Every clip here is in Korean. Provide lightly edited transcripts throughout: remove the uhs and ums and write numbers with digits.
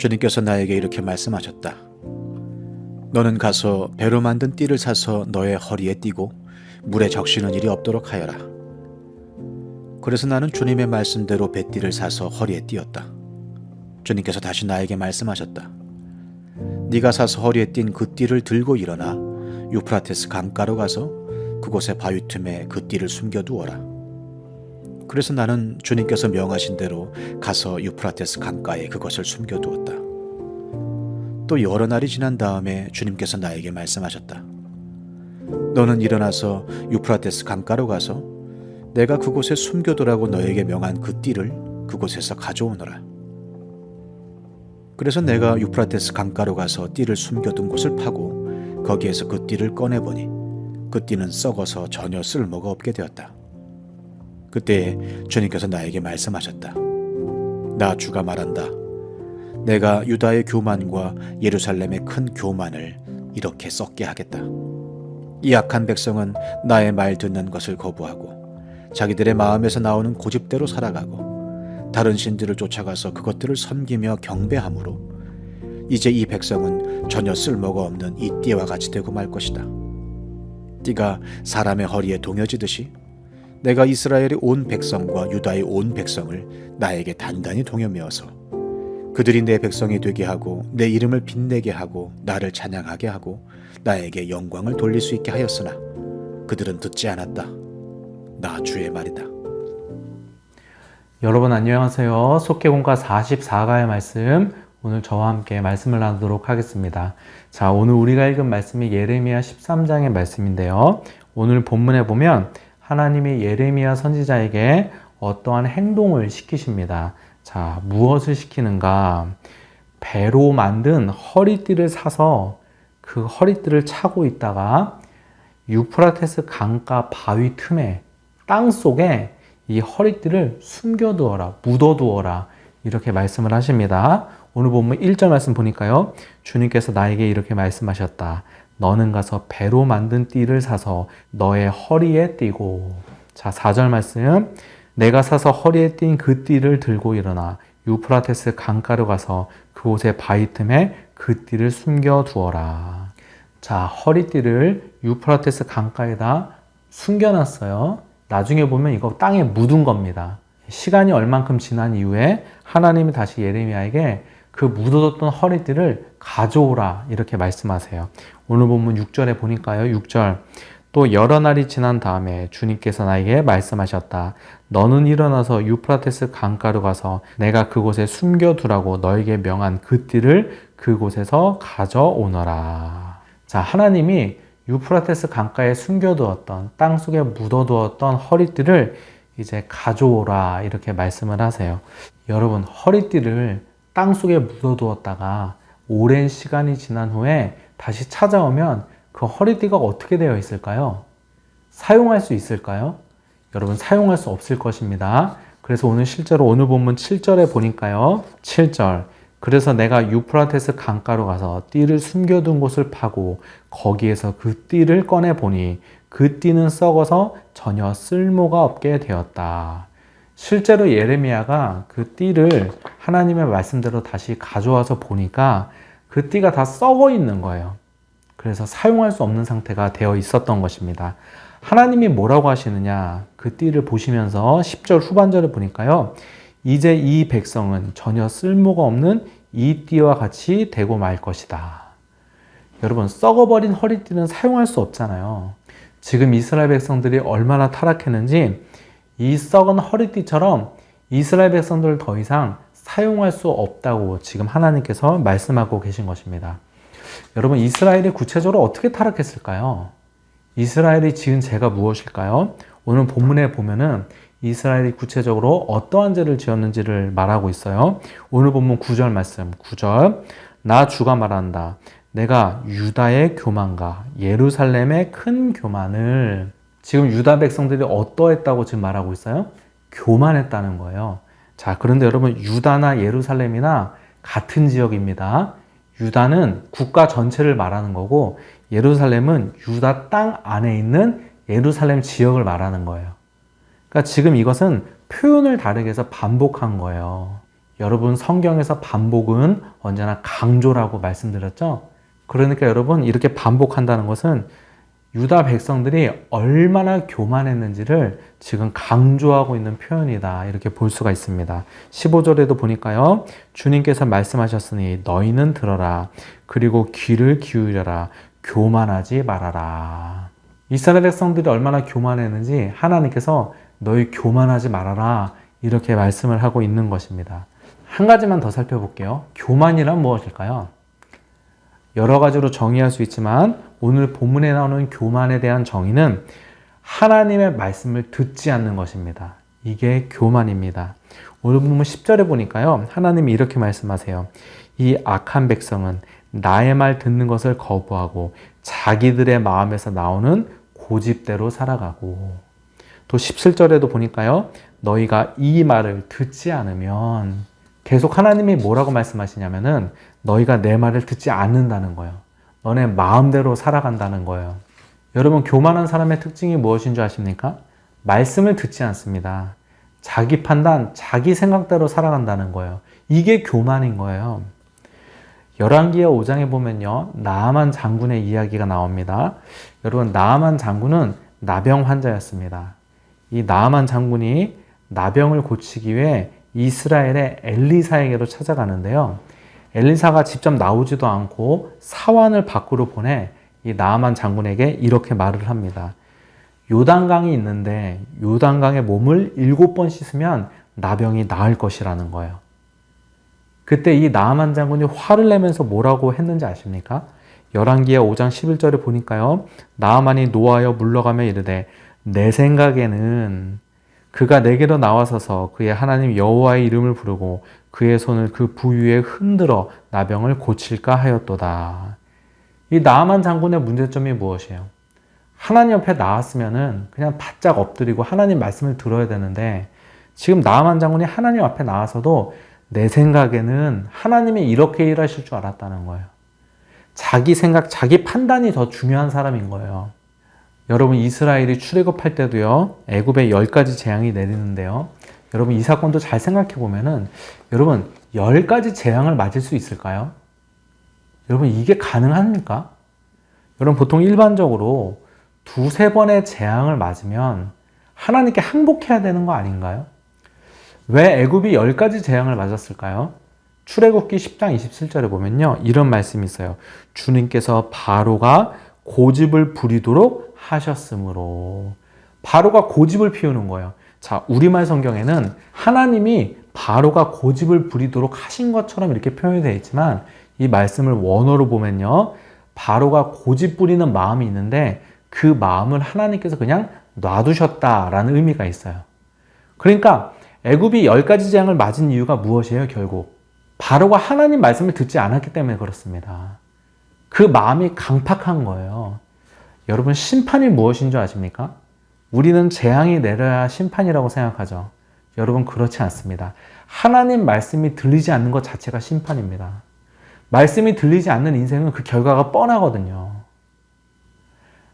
주님께서 나에게 이렇게 말씀하셨다. 너는 가서 배로 만든 띠를 사서 너의 허리에 띠고 물에 적시는 일이 없도록 하여라. 그래서 나는 주님의 말씀대로 배띠를 사서 허리에 띠었다. 주님께서 다시 나에게 말씀하셨다. 네가 사서 허리에 띈 그 띠를 들고 일어나 유프라테스 강가로 가서 그곳의 바위 틈에 그 띠를 숨겨두어라. 그래서 나는 주님께서 명하신 대로 가서 유프라테스 강가에 그것을 숨겨두었다. 또 여러 날이 지난 다음에 주님께서 나에게 말씀하셨다. 너는 일어나서 유프라테스 강가로 가서 내가 그곳에 숨겨두라고 너에게 명한 그 띠를 그곳에서 가져오너라. 그래서 내가 유프라테스 강가로 가서 띠를 숨겨둔 곳을 파고 거기에서 그 띠를 꺼내보니 그 띠는 썩어서 전혀 쓸모가 없게 되었다. 그때 주님께서 나에게 말씀하셨다. 나 주가 말한다. 내가 유다의 교만과 예루살렘의 큰 교만을 이렇게 썩게 하겠다. 이 악한 백성은 나의 말 듣는 것을 거부하고 자기들의 마음에서 나오는 고집대로 살아가고 다른 신들을 쫓아가서 그것들을 섬기며 경배함으로 이제 이 백성은 전혀 쓸모가 없는 이 띠와 같이 되고 말 것이다. 띠가 사람의 허리에 동여지듯이 내가 이스라엘의 온 백성과 유다의 온 백성을 나에게 단단히 동여매어서 그들이 내 백성이 되게 하고 내 이름을 빛내게 하고 나를 찬양하게 하고 나에게 영광을 돌릴 수 있게 하였으나 그들은 듣지 않았다. 나 주의 말이다. 여러분 안녕하세요. 속개공과 44가의 말씀, 오늘 저와 함께 말씀을 나누도록 하겠습니다. 자, 오늘 우리가 읽은 말씀이 예레미야 13장의 말씀인데요. 오늘 본문에 보면 하나님이 예레미야 선지자에게 어떠한 행동을 시키십니다. 자, 무엇을 시키는가? 배로 만든 허리띠를 사서 그 허리띠를 차고 있다가 유프라테스 강가 바위 틈에 땅 속에 이 허리띠를 숨겨두어라, 묻어두어라, 이렇게 말씀을 하십니다. 오늘 본문 1절 말씀 보니까요, 주님께서 나에게 이렇게 말씀하셨다. 너는 가서 배로 만든 띠를 사서 너의 허리에 띠고. 자, 4절 말씀. 내가 사서 허리에 띈 그 띠를 들고 일어나 유프라테스 강가로 가서 그곳의 바위 틈에 그 띠를 숨겨두어라. 자, 허리띠를 유프라테스 강가에다 숨겨놨어요. 나중에 보면 이거 땅에 묻은 겁니다. 시간이 얼만큼 지난 이후에 하나님이 다시 예레미야에게 그 묻어뒀던 허리띠를 가져오라 이렇게 말씀하세요. 오늘 본문 6절에 보니까요. 6절. 또 여러 날이 지난 다음에 주님께서 나에게 말씀하셨다. 너는 일어나서 유프라테스 강가로 가서 내가 그곳에 숨겨두라고 너에게 명한 그 띠를 그곳에서 가져오너라. 자, 하나님이 유프라테스 강가에 숨겨두었던, 땅속에 묻어두었던 허리띠를 이제 가져오라 이렇게 말씀을 하세요. 여러분, 허리띠를 땅속에 묻어두었다가 오랜 시간이 지난 후에 다시 찾아오면 그 허리띠가 어떻게 되어 있을까요? 사용할 수 있을까요? 여러분, 사용할 수 없을 것입니다. 그래서 오늘 실제로 오늘 본문 7절에 보니까요. 7절. 그래서 내가 유프라테스 강가로 가서 띠를 숨겨둔 곳을 파고 거기에서 그 띠를 꺼내보니 그 띠는 썩어서 전혀 쓸모가 없게 되었다. 실제로 예레미야가 그 띠를 하나님의 말씀대로 다시 가져와서 보니까 그 띠가 다 썩어 있는 거예요. 그래서 사용할 수 없는 상태가 되어 있었던 것입니다. 하나님이 뭐라고 하시느냐? 그 띠를 보시면서 10절 후반절을 보니까요. 이제 이 백성은 전혀 쓸모가 없는 이 띠와 같이 되고 말 것이다. 여러분, 썩어버린 허리띠는 사용할 수 없잖아요. 지금 이스라엘 백성들이 얼마나 타락했는지 이 썩은 허리띠처럼 이스라엘 백성들을 더 이상 사용할 수 없다고 지금 하나님께서 말씀하고 계신 것입니다. 여러분, 이스라엘이 구체적으로 어떻게 타락했을까요? 이스라엘이 지은 죄가 무엇일까요? 오늘 본문에 보면은 이스라엘이 구체적으로 어떠한 죄를 지었는지를 말하고 있어요. 오늘 본문 9절 말씀, 9절. 나 주가 말한다. 내가 유다의 교만과 예루살렘의 큰 교만을, 지금 유다 백성들이 어떠했다고 지금 말하고 있어요? 교만했다는 거예요. 자, 그런데 여러분, 유다나 예루살렘이나 같은 지역입니다. 유다는 국가 전체를 말하는 거고 예루살렘은 유다 땅 안에 있는 예루살렘 지역을 말하는 거예요. 그러니까 지금 이것은 표현을 다르게 해서 반복한 거예요. 여러분 성경에서 반복은 언제나 강조라고 말씀드렸죠? 그러니까 여러분 이렇게 반복한다는 것은 유다 백성들이 얼마나 교만했는지를 지금 강조하고 있는 표현이다. 이렇게 볼 수가 있습니다. 15절에도 보니까요. 주님께서 말씀하셨으니 너희는 들어라. 그리고 귀를 기울여라. 교만하지 말아라. 이스라엘 백성들이 얼마나 교만했는지 하나님께서 너희 교만하지 말아라. 이렇게 말씀을 하고 있는 것입니다. 한 가지만 더 살펴볼게요. 교만이란 무엇일까요? 여러 가지로 정의할 수 있지만 오늘 본문에 나오는 교만에 대한 정의는 하나님의 말씀을 듣지 않는 것입니다. 이게 교만입니다. 오늘 본문 10절에 보니까요. 하나님이 이렇게 말씀하세요. 이 악한 백성은 나의 말 듣는 것을 거부하고 자기들의 마음에서 나오는 고집대로 살아가고 또 17절에도 보니까요. 너희가 이 말을 듣지 않으면 계속 하나님이 뭐라고 말씀하시냐면은 너희가 내 말을 듣지 않는다는 거예요. 너네 마음대로 살아간다는 거예요. 여러분 교만한 사람의 특징이 무엇인 줄 아십니까? 말씀을 듣지 않습니다. 자기 판단, 자기 생각대로 살아간다는 거예요. 이게 교만인 거예요. 열왕기하 5장에 보면요. 나아만 장군의 이야기가 나옵니다. 여러분 나아만 장군은 나병 환자였습니다. 이 나아만 장군이 나병을 고치기 위해 이스라엘의 엘리사에게로 찾아가는데요. 엘리사가 직접 나오지도 않고 사환을 밖으로 보내 이 나아만 장군에게 이렇게 말을 합니다. 요단강이 있는데 요단강에 몸을 7번 씻으면 나병이 나을 것이라는 거예요. 그때 이 나아만 장군이 화를 내면서 뭐라고 했는지 아십니까? 열왕기하 5장 11절에 보니까요. 나아만이 노하여 물러가며 이르되 내 생각에는 그가 내게로 나와서서 그의 하나님 여호와의 이름을 부르고 그의 손을 그 부위에 흔들어 나병을 고칠까 하였도다. 이 나아만 장군의 문제점이 무엇이에요? 하나님 옆에 나왔으면은 그냥 바짝 엎드리고 하나님 말씀을 들어야 되는데 지금 나아만 장군이 하나님 앞에 나와서도 내 생각에는 하나님이 이렇게 일하실 줄 알았다는 거예요. 자기 생각, 자기 판단이 더 중요한 사람인 거예요. 여러분 이스라엘이 출애굽할 때도요. 애굽에 10가지 재앙이 내리는데요. 여러분 이 사건도 잘 생각해 보면은 여러분 10가지 재앙을 맞을 수 있을까요? 여러분 이게 가능합니까? 여러분 보통 일반적으로 2-3번의 재앙을 맞으면 하나님께 항복해야 되는 거 아닌가요? 왜 애굽이 10가지 재앙을 맞았을까요? 출애굽기 10장 27절에 보면요. 이런 말씀이 있어요. 주님께서 바로가 고집을 부리도록 하셨으므로. 바로가 고집을 피우는 거예요. 자, 우리말 성경에는 하나님이 바로가 고집을 부리도록 하신 것처럼 이렇게 표현이 되어 있지만 이 말씀을 원어로 보면요. 바로가 고집 부리는 마음이 있는데 그 마음을 하나님께서 그냥 놔두셨다라는 의미가 있어요. 그러니까 애굽이 10가지 재앙을 맞은 이유가 무엇이에요? 결국 바로가 하나님 말씀을 듣지 않았기 때문에 그렇습니다. 그 마음이 강팍한 거예요. 여러분 심판이 무엇인 줄 아십니까? 우리는 재앙이 내려야 심판이라고 생각하죠. 여러분 그렇지 않습니다. 하나님 말씀이 들리지 않는 것 자체가 심판입니다. 말씀이 들리지 않는 인생은 그 결과가 뻔하거든요.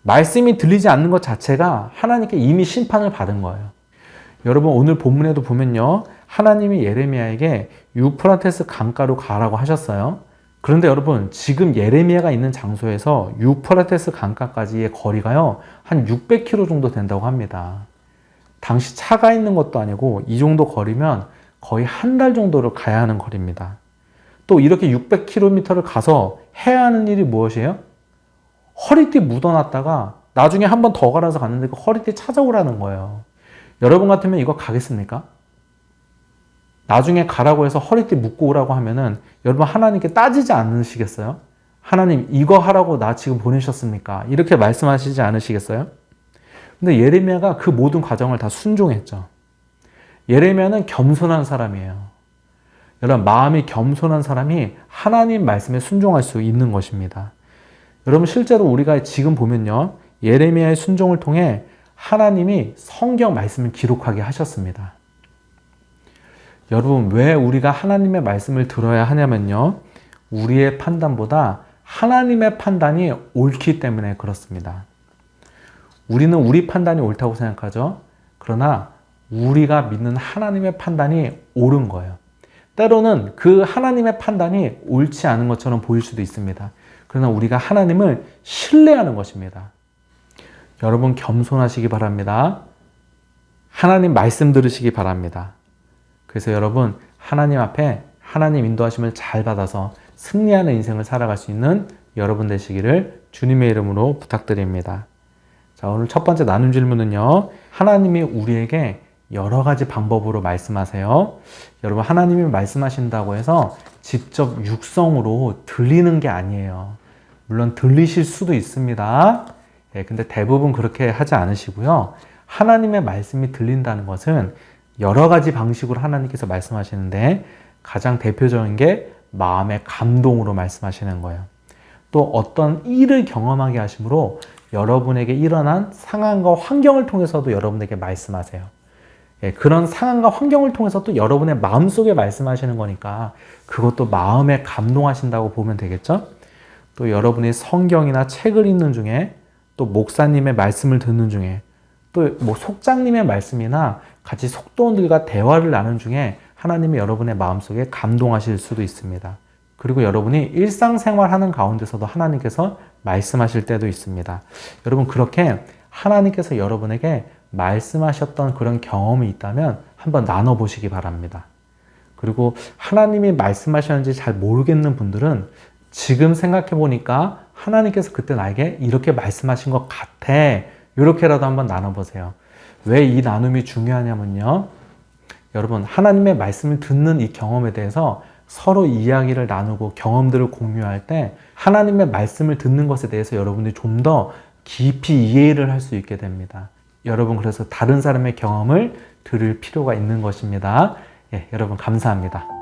말씀이 들리지 않는 것 자체가 하나님께 이미 심판을 받은 거예요. 여러분 오늘 본문에도 보면요. 하나님이 예레미야에게 유프라테스 강가로 가라고 하셨어요. 그런데 여러분 지금 예레미야가 있는 장소에서 유프라테스 강가까지의 거리가요. 한 600km 정도 된다고 합니다. 당시 차가 있는 것도 아니고 이 정도 거리면 거의 한 달 정도를 가야 하는 거리입니다. 또 이렇게 600km를 가서 해야 하는 일이 무엇이에요? 허리띠 묻어놨다가 나중에 한 번 더 갈아서 갔는데 그 허리띠 찾아오라는 거예요. 여러분 같으면 이거 가겠습니까? 나중에 가라고 해서 허리띠 묶고 오라고 하면은 여러분 하나님께 따지지 않으시겠어요? 하나님 이거 하라고 나 지금 보내셨습니까? 이렇게 말씀하시지 않으시겠어요? 근데 예레미야가 그 모든 과정을 다 순종했죠. 예레미야는 겸손한 사람이에요. 여러분 마음이 겸손한 사람이 하나님 말씀에 순종할 수 있는 것입니다. 여러분 실제로 우리가 지금 보면요. 예레미야의 순종을 통해 하나님이 성경 말씀을 기록하게 하셨습니다. 여러분 왜 우리가 하나님의 말씀을 들어야 하냐면요. 우리의 판단보다 하나님의 판단이 옳기 때문에 그렇습니다. 우리는 우리 판단이 옳다고 생각하죠. 그러나 우리가 믿는 하나님의 판단이 옳은 거예요. 때로는 그 하나님의 판단이 옳지 않은 것처럼 보일 수도 있습니다. 그러나 우리가 하나님을 신뢰하는 것입니다. 여러분 겸손하시기 바랍니다. 하나님 말씀 들으시기 바랍니다. 그래서 여러분 하나님 앞에 하나님 인도하심을 잘 받아서 승리하는 인생을 살아갈 수 있는 여러분 되시기를 주님의 이름으로 부탁드립니다. 자, 오늘 첫 번째 나눔 질문은요. 하나님이 우리에게 여러 가지 방법으로 말씀하세요. 여러분 하나님이 말씀하신다고 해서 직접 육성으로 들리는 게 아니에요. 물론 들리실 수도 있습니다. 근데 대부분 그렇게 하지 않으시고요. 하나님의 말씀이 들린다는 것은 여러 가지 방식으로 하나님께서 말씀하시는데 가장 대표적인 게 마음의 감동으로 말씀하시는 거예요. 또 어떤 일을 경험하게 하심으로 여러분에게 일어난 상황과 환경을 통해서도 여러분에게 말씀하세요. 그런 상황과 환경을 통해서 또 여러분의 마음속에 말씀하시는 거니까 그것도 마음에 감동하신다고 보면 되겠죠? 또 여러분이 성경이나 책을 읽는 중에 또 목사님의 말씀을 듣는 중에 또 뭐 속장님의 말씀이나 같이 속도원들과 대화를 나눈 중에 하나님이 여러분의 마음속에 감동하실 수도 있습니다. 그리고 여러분이 일상생활하는 가운데서도 하나님께서 말씀하실 때도 있습니다. 여러분 그렇게 하나님께서 여러분에게 말씀하셨던 그런 경험이 있다면 한번 나눠보시기 바랍니다. 그리고 하나님이 말씀하셨는지 잘 모르겠는 분들은 지금 생각해보니까 하나님께서 그때 나에게 이렇게 말씀하신 것 같아. 이렇게라도 한번 나눠보세요. 왜 이 나눔이 중요하냐면요. 여러분 하나님의 말씀을 듣는 이 경험에 대해서 서로 이야기를 나누고 경험들을 공유할 때 하나님의 말씀을 듣는 것에 대해서 여러분들이 좀 더 깊이 이해를 할 수 있게 됩니다. 여러분 그래서 다른 사람의 경험을 들을 필요가 있는 것입니다. 여러분 감사합니다.